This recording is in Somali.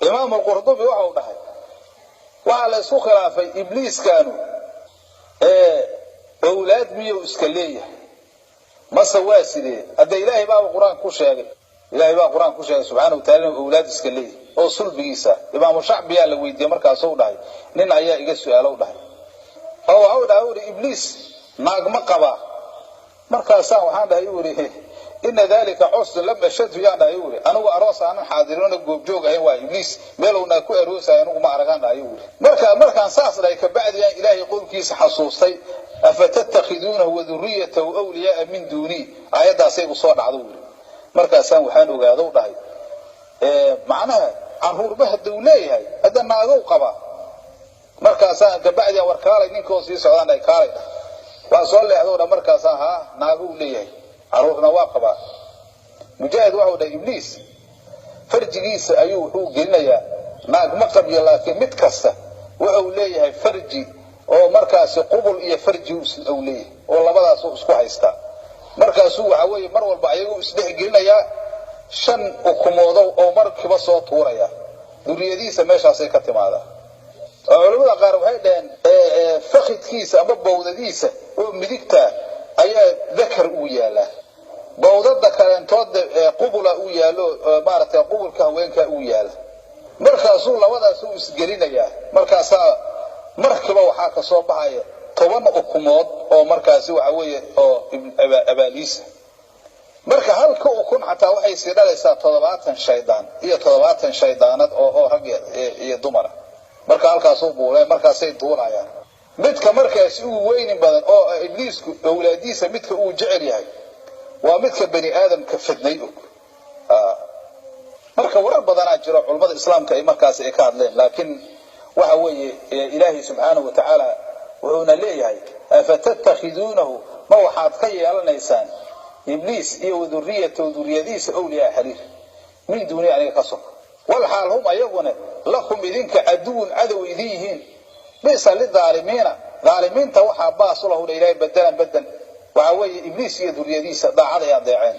إمام القرطبي وحو دحي وعلى سو خلافي إبليس كانوا أولاد ميو إسكالية ما سواسي هذا إلهي باب القرآن كوشاقي إلهي باب القرآن كوشاقي سبحانه وتعالى أولاد إسكالية أو صلب إيسا إمام الشعب يالا ويدي مركا سو دحي نين عيا إيقاسو يالو دحي أو عودة إبليس ناق مقبا مركا ساو حانا يوري إن ذلك عصر لما شد فيانا يوري أنا وأروس أنا حاضرون الجوج هوا إبليس ملونا كو أروس أنا وما أرجعنا يوري مركا أساس لك بعد يا إلهي يقول كيس حصوصي أفتتخذونه وذريته أولياء من دوني آيات سيب صاد عذوري مركا سام وحانو قاعدو داي معناها عرور به الدولية هاي هذا ناقو قبا مركا سام بعد يا وركالي نينكو سي سودان اي كالي واسول لي هذول مركا سام ها ناقو ليهي عرورنا واقبا مجاهد وحو دا إبليس فرجيس أيو وحو قلنايا ناق مقبي لكن متكسة وحو ليهي فرجي oo markaas qubul iyo farji uu leeyahay oo labadaas uu isku haysta markaas uu waxa weey mar walba ayagu isdhex gelinaya shan ukumoodo oo markiiba soo tuuraya duriyadiisa meeshaas ay ka timaada culimada qaar waxay dhaheen fakhidkiisa ama bawdadiisa oo midigta ayaa dakar uu yaala bawdada kalentood qubula uu yaalo maartay qubulka haweenka uu yaala markaas uu labadaas uu isgelinaya markaas markiiba waxa ka soo baxaya 10 ukumood oo markaasi waxa weeye oo abaaliis marka halka ukun xataa waxay sii dhalaysaa 70 shaydaan iyo 70 shaydaanad oo rag iyo dumar marka halkaas uu buulay markaas ay duurayaan midka markaas uu weyn badan oo ibliisku awlaadiisa midka uu jecel yahay waa midka bani aadam ka fidnay marka warar badan jira culimada islaamka ay markaas ay ka hadleen laakiin waxa weeye ilaahi subhanahu wa ta'ala wuxuuna leeyahay afatattakhidunahu ma waxaad ka yeelanaysaan ibliis iyo duriyadiisa awliyaa xariir min duuni aniga ka soo wal xaalhum ayaguna lakum idinka aduun adaw idiin bisa lidaalimiinta waxa baas lahu ilaahay badalan waxa weeye ibliis iyo duriyadiisa daacad ay adeeceen